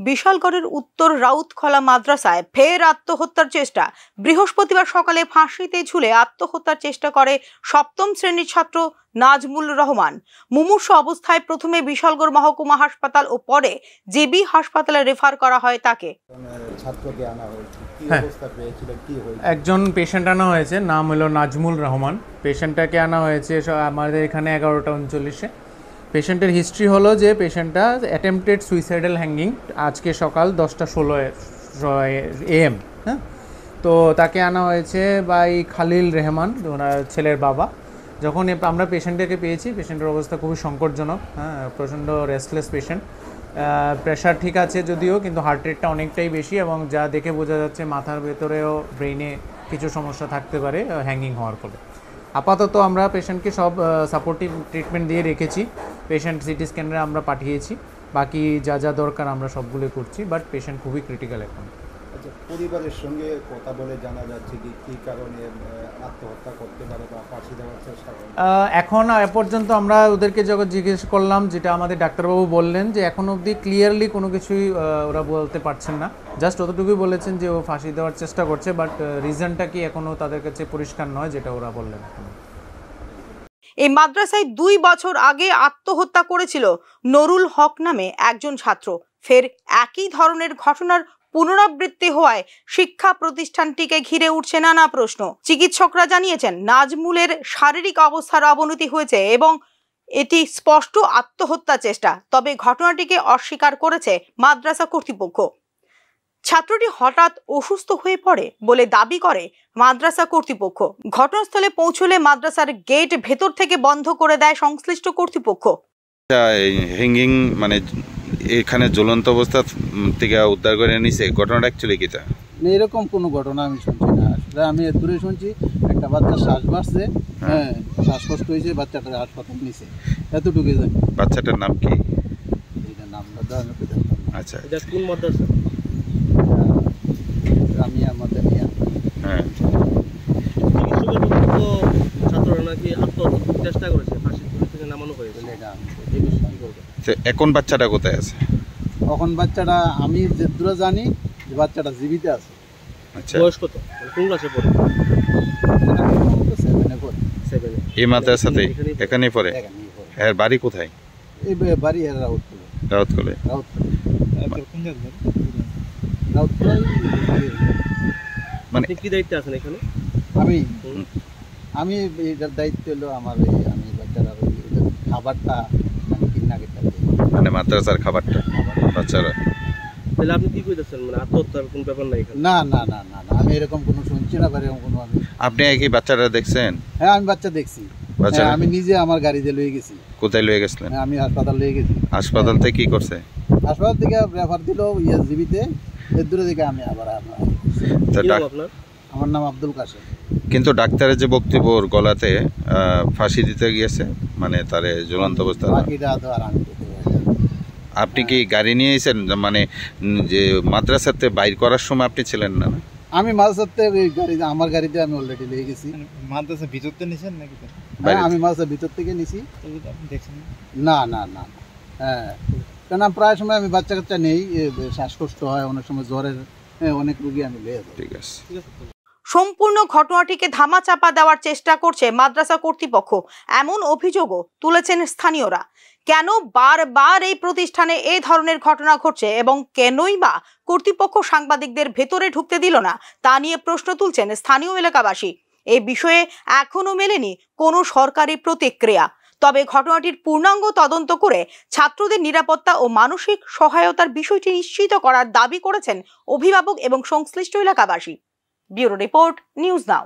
বিশালগড়ের উত্তর রাউতখলা মাদ্রাসায় ফের আত্মহত্যার চেষ্টা। বৃহস্পতিবার সকালে ফাঁসিতে ঝুলে আত্মহত্যার চেষ্টা করে সপ্তম শ্রেণীর ছাত্র নাজমুল রহমান। মুমূর্ষ অবস্থায় প্রথমে বিশালগড় মহকুমা হাসপাতাল ও পরে জেবি হাসপাতালে রেফার করা হয় তাকে। একজন পেশেন্ট আনা হয়েছে, নাম হলো নাজমুল রহমান। পেশেন্টটাকে আনা হয়েছে আমাদের এখানে 11:39-এ। পেশেন্টের হিস্ট্রি হলো যে পেশেন্টটা অ্যাটেম্পটেড সুইসাইডাল হ্যাঙ্গিং আজকে সকাল 10:16 AM। হ্যাঁ, তো তাকে আনা হয়েছে বাই খালিল রেহমান, ওনার ছেলের বাবা। যখন আমরা পেশেন্টটাকে পেয়েছি, পেশেন্টের অবস্থা খুবই সংকটজনক। হ্যাঁ, প্রচণ্ড রেস্টলেস পেশেন্ট। প্রেশার ঠিক আছে যদিও, কিন্তু হার্ট রেটটা অনেকটাই বেশি এবং যা দেখে বোঝা যাচ্ছে মাথার ভেতরেও ব্রেইনে কিছু সমস্যা থাকতে পারে হ্যাঙ্গিং হওয়ার ফলে। আপাতত আমরা পেশেন্টকে সব সাপোর্টিভ ট্রিটমেন্ট দিয়ে রেখেছি। পেশেন্ট সিটি স্ক্যানারে আমরা পাঠিয়েছি, বাকি যা যা দরকার আমরা সবগুলো করছি, বাট পেশেন্ট খুবই ক্রিটিক্যাল এখন। আচ্ছা, পরিবারের সঙ্গে কথা বলে জানা যাচ্ছে কী কারণে আত্মহত্যা করতে পারে বা ফাঁসি দেওয়ার চেষ্টা করে? এখন পর্যন্ত আমরা ওদেরকে যখন জিজ্ঞেস করলাম, যেটা আমাদের ডাক্তারবাবু বললেন যে এখন অবধি ক্লিয়ারলি কোনো কিছুই ওরা বলতে পারছেন না। জাস্ট অতটুকুই বলেছেন যে ও ফাঁসি দেওয়ার চেষ্টা করছে, বাট রিজনটা কি এখনও তাদের কাছে পরিষ্কার নয়, যেটা ওরা বললেন। এই মাদ্রাসায় 2 বছর আগে আত্মহত্যা করেছিল নুরুল হক নামে একজন ছাত্র। ফের একই ধরনের ঘটনার পুনরাবৃত্তি হওয়ায় শিক্ষা প্রতিষ্ঠানটিকে ঘিরে উঠছে নানা প্রশ্ন। চিকিৎসকরা জানিয়েছেন নাজমুলের শারীরিক অবস্থার অবনতি হয়েছে এবং এটি স্পষ্ট আত্মহত্যা চেষ্টা। তবে ঘটনাটিকে অস্বীকার করেছে মাদ্রাসা কর্তৃপক্ষ। ছাত্রটি হঠাৎ অসুস্থ হয়ে পড়ে বলে দাবি করে মাদ্রাসা কর্তৃপক্ষ। ঘটনাস্থলে পৌঁছলে মাদ্রাসার গেট ভেতর থেকে বন্ধ করে দেয় সংশ্লিষ্ট কর্তৃপক্ষ। হ্যাঙ্গিং মানে এখানে জ্বলন্ত অবস্থা থেকে উদ্ধার করে নিছে, ঘটনাটা অ্যাকচুয়ালি কি তা? এরকম কোনো ঘটনা আমি শুনছি না। আসলে আমি দূরে শুনছি একটা বাচ্চা শ্বাস বাড়ছে, হ্যাঁ শ্বাসকষ্ট হয়েছে, বাচ্চাটা হাসপাতাল নিছে, এতটুকু জানি। বাচ্চাটার নাম কি? এটা নামটা আচ্ছা, এটা কোন মাদ্রাসা? রামিয়া মাদানিয়া। হ্যাঁ, ছাত্ররা নাকি আত্মহত্যার চেষ্টা করেছে, ফাঁসি থেকে নামানো হয়েছে। এখন বাচ্চাটা কোথায় আছে? এখন বাচ্চাটা আমি যে দূরে জানি যে বাচ্চাটা জীবিত আছে। আচ্ছা, বয়স কত? কোন ক্লাসে পড়ে? 7-এ পড়ে। এই মাদ্রাসাতে এখানেই পড়ে? এর বাড়ি কোথায়? এই বাড়ি এর রাউতকলে। রাউতকলে। মানে কি দায়িত্বে আছেন এখানে? আমি এটার দায়িত্ব হলো আমার, আমি বাচ্চারা খাবারটা কিনা কেটে, মানে মাদ্রাসার খাবারটা বাচ্চারা। তাহলে আপনি কি কইতেছেন, মানে আত্মহত্যার কোনো ব্যাপার নাই এখানে? না না না না না, আমি এরকম কোনো শুনছি না, এরকম কোনো। আপনি কি বাচ্চাটা দেখছেন? হ্যাঁ, আমি বাচ্চা দেখছি। আমি নিজে আমার গাড়িতে লয়ে গেছি। কোথায় লয়ে গেছিলেন? আমি হাসপাতাল লয়ে গেছি। হাসপাতাল থেকে কি করছে? হাসপাতাল থেকে রেফার দিল জিবিতে, এর দূরে থেকে আমি আবার। আমার নাম আব্দুল কাশেম। কিন্তু ডাক্তারের যে বক্তব্য, ওর গলাতে ফাঁসি দিতে গিয়েছে, মানে তার জ্বলন্ত অবস্থা। আপনি কি গাড়ি নিয়ে এসেছেন? মানে যে মাদ্রাসাতে বাইর করার সময় আপনি ছিলেন না? আমি মাদ্রাসাতে আমার গাড়িতে আমি অলরেডি নিয়ে গেছি। মাদ্রাসার ভিতর থেকে নিছেন নাকি? আমি মাদ্রাসার ভিতর থেকে নিছি। না না না, হ্যাঁ, কেন প্রায় সময় আমি বাচ্চা কাচ্চা নেই, শ্বাসকষ্ট হয়, অনেক সময় জ্বরের অনেক রোগী আমি নিয়ে যাই। ঠিক আছে। সম্পূর্ণ ঘটনাটিকে ধামাচাপা দেওয়ার চেষ্টা করছে মাদ্রাসা কর্তৃপক্ষ, এমন অভিযোগও তুলেছেন স্থানীয়রা। কেন বারবার এই প্রতিষ্ঠানে এই ধরনের ঘটনা ঘটছে এবং কেনই বা কর্তৃপক্ষ সাংবাদিকদের ভেতরে ঢুকতে দিল না, তা নিয়ে প্রশ্ন তুলছেন স্থানীয় এলাকাবাসী। এই বিষয়ে এখনো মেলেনি কোনো সরকারি প্রতিক্রিয়া। তবে ঘটনাটির পূর্ণাঙ্গ তদন্ত করে ছাত্রদের নিরাপত্তা ও মানসিক সহায়তার বিষয়টি নিশ্চিত করার দাবি করেছেন অভিভাবক এবং সংশ্লিষ্ট এলাকাবাসী। Bureau report, news now.